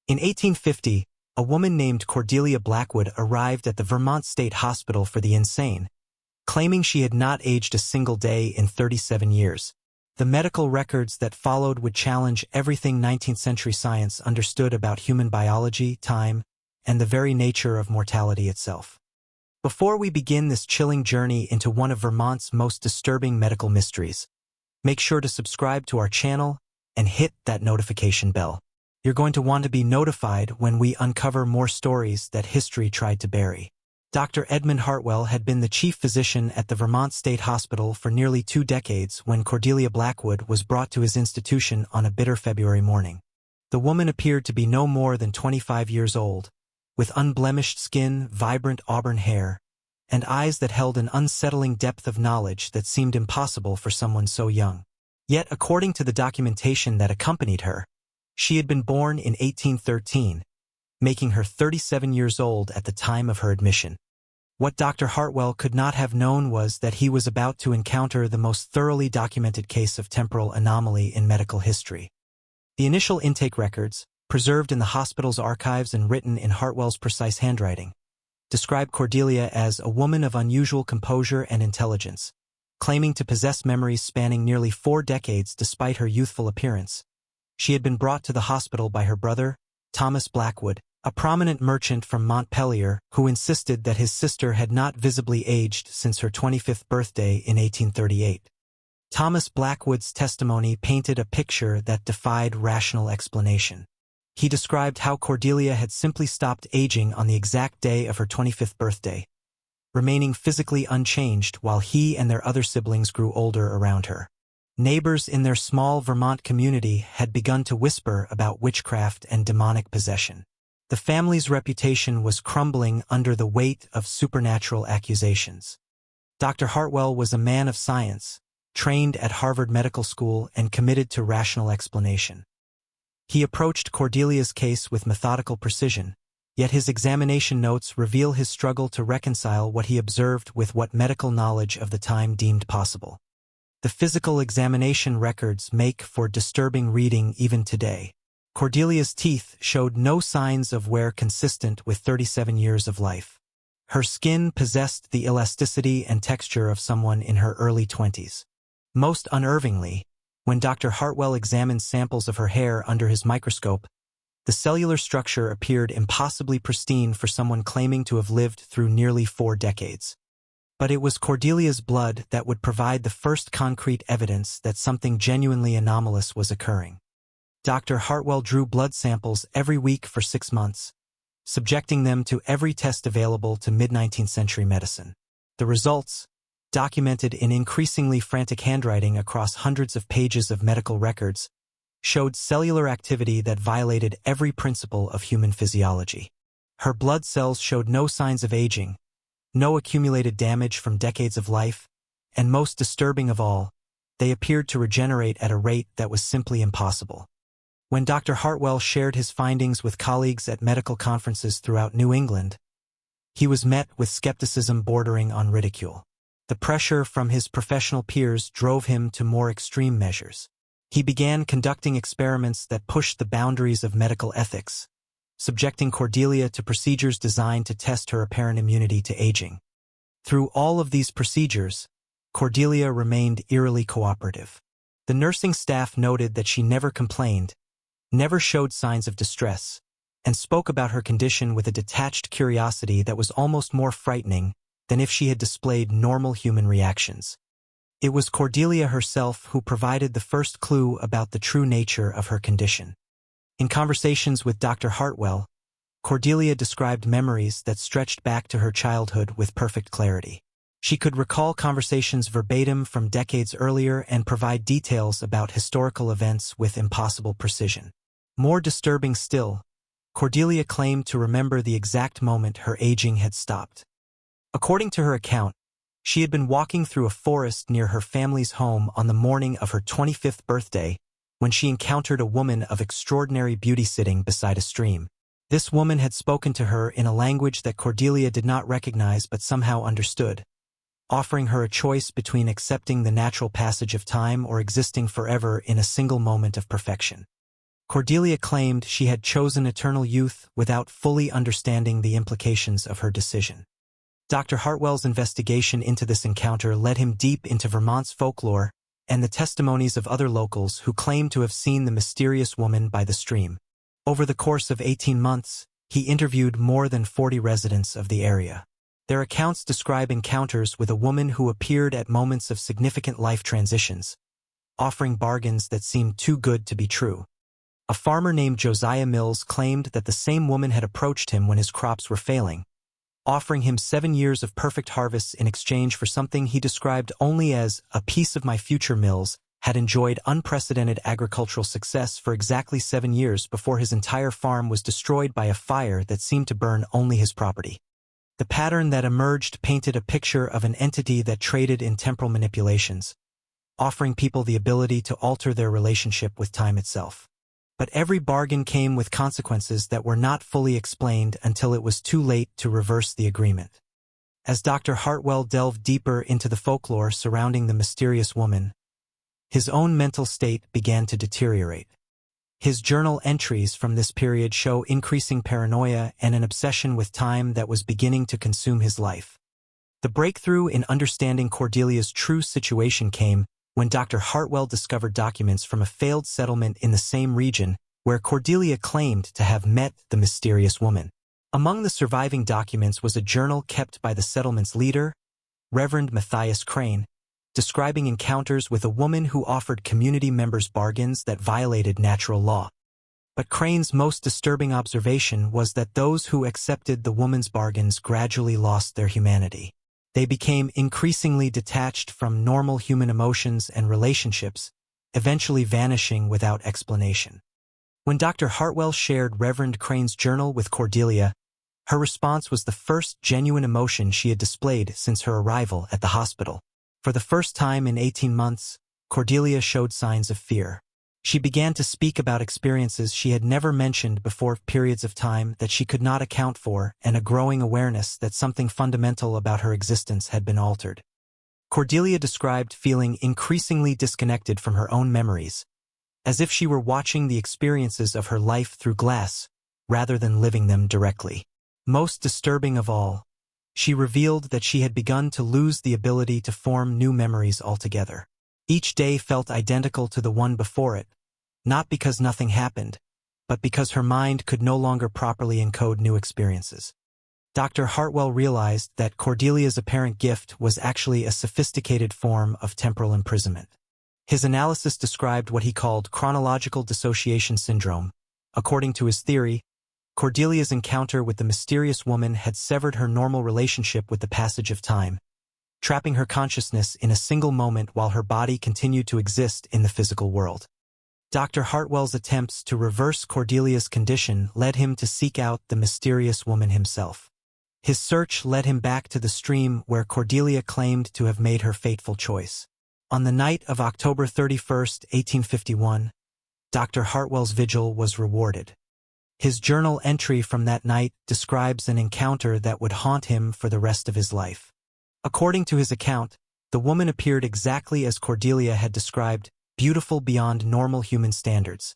In 1850, a woman named Cordelia Blackwood arrived at the Vermont State Hospital for the insane, claiming she had not aged a single day in 37 years. The medical records that followed would challenge everything 19th-century science understood about human biology, time, and the very nature of mortality itself. Before we begin this chilling journey into one of Vermont's most disturbing medical mysteries, make sure to subscribe to our channel and hit that notification bell. You're going to want to be notified when we uncover more stories that history tried to bury. Dr. Edmund Hartwell had been the chief physician at the Vermont State Hospital for nearly 2 decades when Cordelia Blackwood was brought to his institution on a bitter February morning. The woman appeared to be no more than 25 years old, with unblemished skin, vibrant auburn hair, and eyes that held an unsettling depth of knowledge that seemed impossible for someone so young. Yet, according to the documentation that accompanied her, she had been born in 1813, making her 37 years old at the time of her admission. What Dr. Hartwell could not have known was that he was about to encounter the most thoroughly documented case of temporal anomaly in medical history. The initial intake records, preserved in the hospital's archives and written in Hartwell's precise handwriting, describe Cordelia as a woman of unusual composure and intelligence, claiming to possess memories spanning nearly 4 decades despite her youthful appearance. She had been brought to the hospital by her brother, Thomas Blackwood, a prominent merchant from Montpelier who insisted that his sister had not visibly aged since her 25th birthday in 1838. Thomas Blackwood's testimony painted a picture that defied rational explanation. He described how Cordelia had simply stopped aging on the exact day of her 25th birthday, remaining physically unchanged while he and their other siblings grew older around her. Neighbors in their small Vermont community had begun to whisper about witchcraft and demonic possession. The family's reputation was crumbling under the weight of supernatural accusations. Dr. Hartwell was a man of science, trained at Harvard Medical School and committed to rational explanation. He approached Cordelia's case with methodical precision, yet his examination notes reveal his struggle to reconcile what he observed with what medical knowledge of the time deemed possible. The physical examination records make for disturbing reading even today. Cordelia's teeth showed no signs of wear consistent with 37 years of life. Her skin possessed the elasticity and texture of someone in her early 20s. Most unnervingly, when Dr. Hartwell examined samples of her hair under his microscope, the cellular structure appeared impossibly pristine for someone claiming to have lived through nearly 4 decades. But it was Cordelia's blood that would provide the first concrete evidence that something genuinely anomalous was occurring. Dr. Hartwell drew blood samples every week for 6 months, subjecting them to every test available to mid-19th century medicine. The results, documented in increasingly frantic handwriting across hundreds of pages of medical records, showed cellular activity that violated every principle of human physiology. Her blood cells showed no signs of aging, no accumulated damage from decades of life, and most disturbing of all, they appeared to regenerate at a rate that was simply impossible. When Dr. Hartwell shared his findings with colleagues at medical conferences throughout New England, he was met with skepticism bordering on ridicule. The pressure from his professional peers drove him to more extreme measures. He began conducting experiments that pushed the boundaries of medical ethics, subjecting Cordelia to procedures designed to test her apparent immunity to aging. Through all of these procedures, Cordelia remained eerily cooperative. The nursing staff noted that she never complained, never showed signs of distress, and spoke about her condition with a detached curiosity that was almost more frightening than if she had displayed normal human reactions. It was Cordelia herself who provided the first clue about the true nature of her condition. In conversations with Dr. Hartwell, Cordelia described memories that stretched back to her childhood with perfect clarity. She could recall conversations verbatim from decades earlier and provide details about historical events with impossible precision. More disturbing still, Cordelia claimed to remember the exact moment her aging had stopped. According to her account, she had been walking through a forest near her family's home on the morning of her 25th birthday when she encountered a woman of extraordinary beauty sitting beside a stream. This woman had spoken to her in a language that Cordelia did not recognize but somehow understood, offering her a choice between accepting the natural passage of time or existing forever in a single moment of perfection. Cordelia claimed she had chosen eternal youth without fully understanding the implications of her decision. Dr. Hartwell's investigation into this encounter led him deep into Vermont's folklore and the testimonies of other locals who claimed to have seen the mysterious woman by the stream. Over the course of 18 months, he interviewed more than 40 residents of the area. Their accounts describe encounters with a woman who appeared at moments of significant life transitions, offering bargains that seemed too good to be true. A farmer named Josiah Mills claimed that the same woman had approached him when his crops were failing, offering him 7 years of perfect harvests in exchange for something he described only as a piece of my future. Mills had enjoyed unprecedented agricultural success for exactly 7 years before his entire farm was destroyed by a fire that seemed to burn only his property. The pattern that emerged painted a picture of an entity that traded in temporal manipulations, offering people the ability to alter their relationship with time itself. But every bargain came with consequences that were not fully explained until it was too late to reverse the agreement. As Dr. Hartwell delved deeper into the folklore surrounding the mysterious woman, his own mental state began to deteriorate. His journal entries from this period show increasing paranoia and an obsession with time that was beginning to consume his life. The breakthrough in understanding Cordelia's true situation came when Dr. Hartwell discovered documents from a failed settlement in the same region where Cordelia claimed to have met the mysterious woman. Among the surviving documents was a journal kept by the settlement's leader, Reverend Matthias Crane, describing encounters with a woman who offered community members bargains that violated natural law. But Crane's most disturbing observation was that those who accepted the woman's bargains gradually lost their humanity. They became increasingly detached from normal human emotions and relationships, eventually vanishing without explanation. When Dr. Hartwell shared Reverend Crane's journal with Cordelia, her response was the first genuine emotion she had displayed since her arrival at the hospital. For the first time in 18 months, Cordelia showed signs of fear. She began to speak about experiences she had never mentioned before, periods of time that she could not account for, and a growing awareness that something fundamental about her existence had been altered. Cordelia described feeling increasingly disconnected from her own memories, as if she were watching the experiences of her life through glass, rather than living them directly. Most disturbing of all, she revealed that she had begun to lose the ability to form new memories altogether. Each day felt identical to the one before it, not because nothing happened, but because her mind could no longer properly encode new experiences. Dr. Hartwell realized that Cordelia's apparent gift was actually a sophisticated form of temporal imprisonment. His analysis described what he called chronological dissociation syndrome. According to his theory, Cordelia's encounter with the mysterious woman had severed her normal relationship with the passage of time, trapping her consciousness in a single moment while her body continued to exist in the physical world. Dr. Hartwell's attempts to reverse Cordelia's condition led him to seek out the mysterious woman himself. His search led him back to the stream where Cordelia claimed to have made her fateful choice. On the night of October 31st, 1851, Dr. Hartwell's vigil was rewarded. His journal entry from that night describes an encounter that would haunt him for the rest of his life. According to his account, the woman appeared exactly as Cordelia had described, beautiful beyond normal human standards,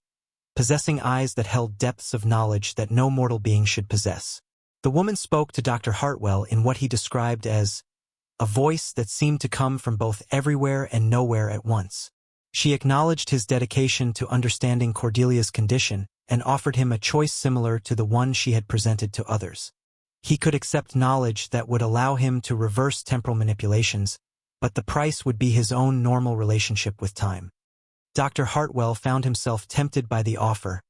possessing eyes that held depths of knowledge that no mortal being should possess. The woman spoke to Dr. Hartwell in what he described as a voice that seemed to come from both everywhere and nowhere at once. She acknowledged his dedication to understanding Cordelia's condition and offered him a choice similar to the one she had presented to others. He could accept knowledge that would allow him to reverse temporal manipulations, but the price would be his own normal relationship with time. Dr. Hartwell found himself tempted by the offer,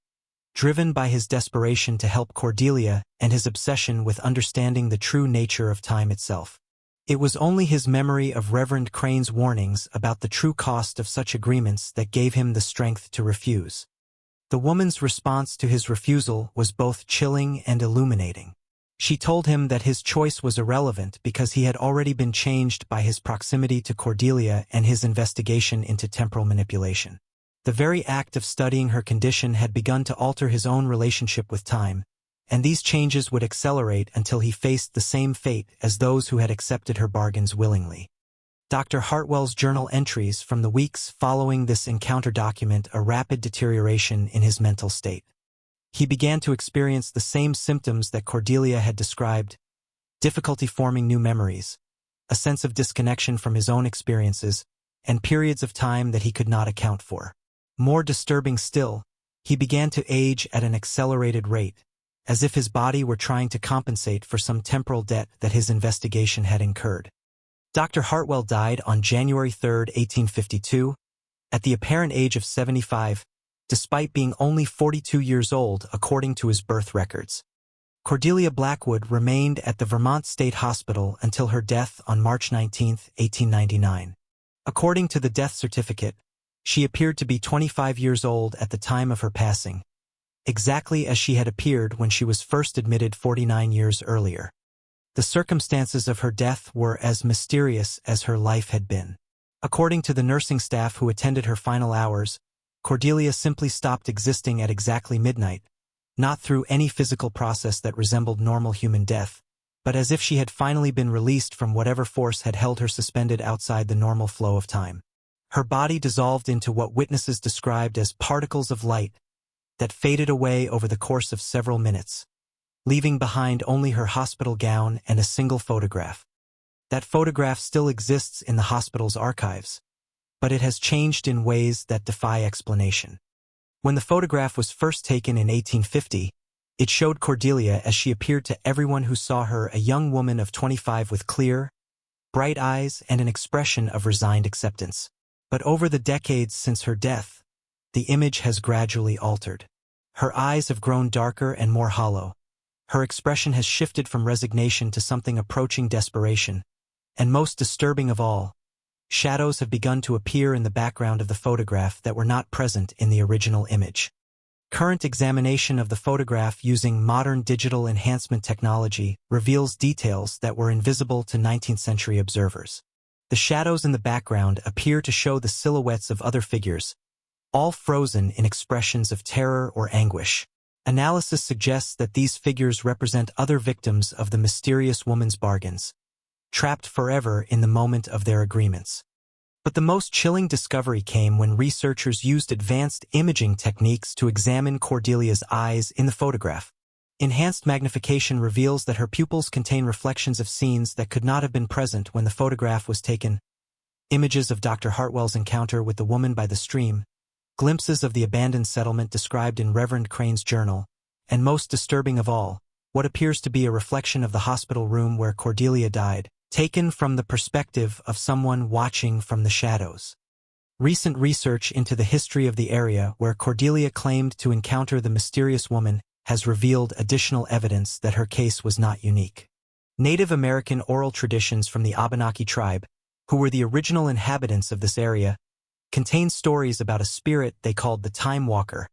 driven by his desperation to help Cordelia and his obsession with understanding the true nature of time itself. It was only his memory of Reverend Crane's warnings about the true cost of such agreements that gave him the strength to refuse. The woman's response to his refusal was both chilling and illuminating. She told him that his choice was irrelevant because he had already been changed by his proximity to Cordelia and his investigation into temporal manipulation. The very act of studying her condition had begun to alter his own relationship with time, and these changes would accelerate until he faced the same fate as those who had accepted her bargains willingly. Dr. Hartwell's journal entries from the weeks following this encounter document a rapid deterioration in his mental state. He began to experience the same symptoms that Cordelia had described: difficulty forming new memories, a sense of disconnection from his own experiences, and periods of time that he could not account for. More disturbing still, he began to age at an accelerated rate, as if his body were trying to compensate for some temporal debt that his investigation had incurred. Dr. Hartwell died on January 3, 1852, at the apparent age of 75, despite being only 42 years old according to his birth records. Cordelia Blackwood remained at the Vermont State Hospital until her death on March 19, 1899. According to the death certificate, she appeared to be 25 years old at the time of her passing, exactly as she had appeared when she was first admitted 49 years earlier. The circumstances of her death were as mysterious as her life had been. According to the nursing staff who attended her final hours, Cordelia simply stopped existing at exactly midnight, not through any physical process that resembled normal human death, but as if she had finally been released from whatever force had held her suspended outside the normal flow of time. Her body dissolved into what witnesses described as particles of light that faded away over the course of several minutes, leaving behind only her hospital gown and a single photograph. That photograph still exists in the hospital's archives, but it has changed in ways that defy explanation. When the photograph was first taken in 1850, it showed Cordelia as she appeared to everyone who saw her, a young woman of 25 with clear, bright eyes and an expression of resigned acceptance. But over the decades since her death, the image has gradually altered. Her eyes have grown darker and more hollow. Her expression has shifted from resignation to something approaching desperation, and most disturbing of all, shadows have begun to appear in the background of the photograph that were not present in the original image. Current examination of the photograph using modern digital enhancement technology reveals details that were invisible to 19th-century observers. The shadows in the background appear to show the silhouettes of other figures, all frozen in expressions of terror or anguish. Analysis suggests that these figures represent other victims of the mysterious woman's bargains, trapped forever in the moment of their agreements. But the most chilling discovery came when researchers used advanced imaging techniques to examine Cordelia's eyes in the photograph. Enhanced magnification reveals that her pupils contain reflections of scenes that could not have been present when the photograph was taken. Images of Dr. Hartwell's encounter with the woman by the stream, glimpses of the abandoned settlement described in Reverend Crane's journal, and most disturbing of all, what appears to be a reflection of the hospital room where Cordelia died, taken from the perspective of someone watching from the shadows. Recent research into the history of the area where Cordelia claimed to encounter the mysterious woman has revealed additional evidence that her case was not unique. Native American oral traditions from the Abenaki tribe, who were the original inhabitants of this area, contain stories about a spirit they called the Time Walker,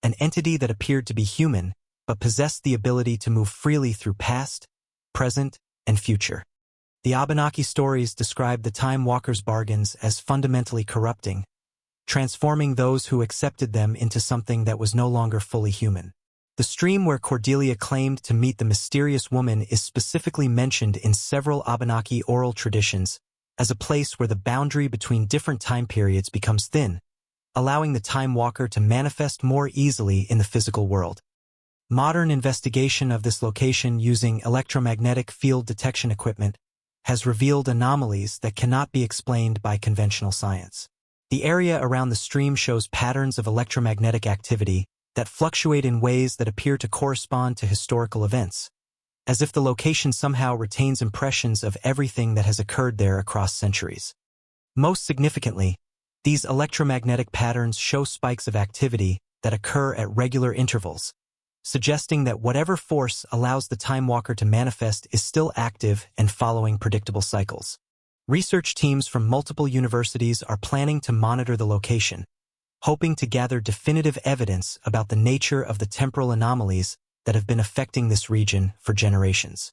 an entity that appeared to be human but possessed the ability to move freely through past, present, and future. The Abenaki stories describe the Time Walker's bargains as fundamentally corrupting, transforming those who accepted them into something that was no longer fully human. The stream where Cordelia claimed to meet the mysterious woman is specifically mentioned in several Abenaki oral traditions as a place where the boundary between different time periods becomes thin, allowing the Time Walker to manifest more easily in the physical world. Modern investigation of this location using electromagnetic field detection equipment has revealed anomalies that cannot be explained by conventional science. The area around the stream shows patterns of electromagnetic activity that fluctuate in ways that appear to correspond to historical events, as if the location somehow retains impressions of everything that has occurred there across centuries. Most significantly, these electromagnetic patterns show spikes of activity that occur at regular intervals, suggesting that whatever force allows the Time Walker to manifest is still active and following predictable cycles. Research teams from multiple universities are planning to monitor the location, hoping to gather definitive evidence about the nature of the temporal anomalies that have been affecting this region for generations.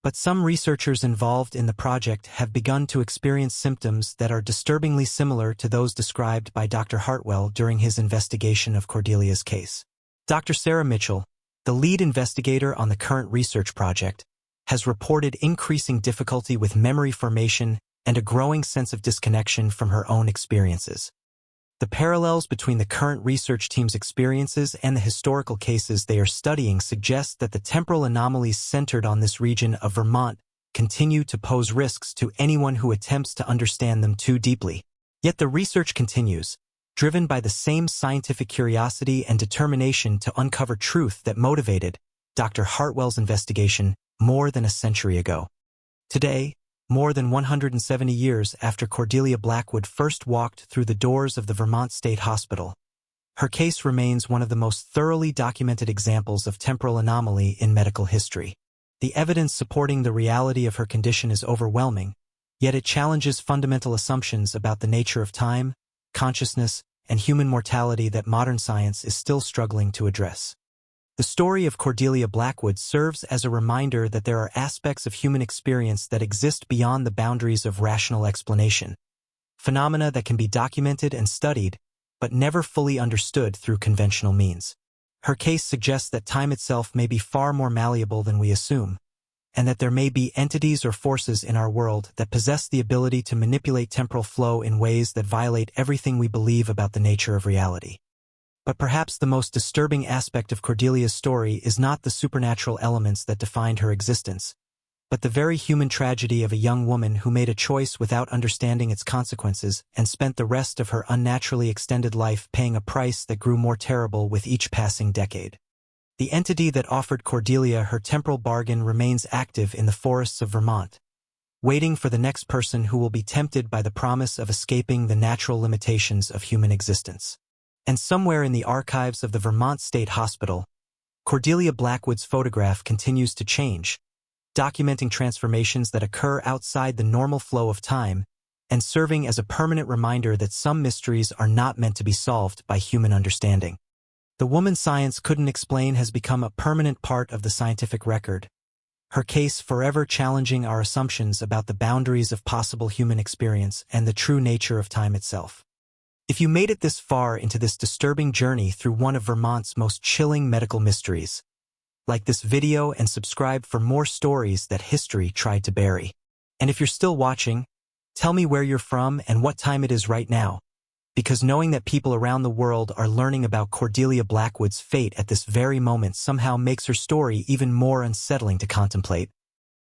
But some researchers involved in the project have begun to experience symptoms that are disturbingly similar to those described by Dr. Hartwell during his investigation of Cordelia's case. Dr. Sarah Mitchell, the lead investigator on the current research project, has reported increasing difficulty with memory formation and a growing sense of disconnection from her own experiences. The parallels between the current research team's experiences and the historical cases they are studying suggest that the temporal anomalies centered on this region of Vermont continue to pose risks to anyone who attempts to understand them too deeply. Yet the research continues, driven by the same scientific curiosity and determination to uncover truth that motivated Dr. Hartwell's investigation more than a century ago. Today, more than 170 years after Cordelia Blackwood first walked through the doors of the Vermont State Hospital, her case remains one of the most thoroughly documented examples of temporal anomaly in medical history. The evidence supporting the reality of her condition is overwhelming, yet it challenges fundamental assumptions about the nature of time, consciousness, and human mortality that modern science is still struggling to address. The story of Cordelia Blackwood serves as a reminder that there are aspects of human experience that exist beyond the boundaries of rational explanation, phenomena that can be documented and studied, but never fully understood through conventional means. Her case suggests that time itself may be far more malleable than we assume, and that there may be entities or forces in our world that possess the ability to manipulate temporal flow in ways that violate everything we believe about the nature of reality. But perhaps the most disturbing aspect of Cordelia's story is not the supernatural elements that defined her existence, but the very human tragedy of a young woman who made a choice without understanding its consequences and spent the rest of her unnaturally extended life paying a price that grew more terrible with each passing decade. The entity that offered Cordelia her temporal bargain remains active in the forests of Vermont, waiting for the next person who will be tempted by the promise of escaping the natural limitations of human existence. And somewhere in the archives of the Vermont State Hospital, Cordelia Blackwood's photograph continues to change, documenting transformations that occur outside the normal flow of time and serving as a permanent reminder that some mysteries are not meant to be solved by human understanding. The woman science couldn't explain has become a permanent part of the scientific record, her case forever challenging our assumptions about the boundaries of possible human experience and the true nature of time itself. If you made it this far into this disturbing journey through one of Vermont's most chilling medical mysteries, like this video and subscribe for more stories that history tried to bury. And if you're still watching, tell me where you're from and what time it is right now, because knowing that people around the world are learning about Cordelia Blackwood's fate at this very moment somehow makes her story even more unsettling to contemplate.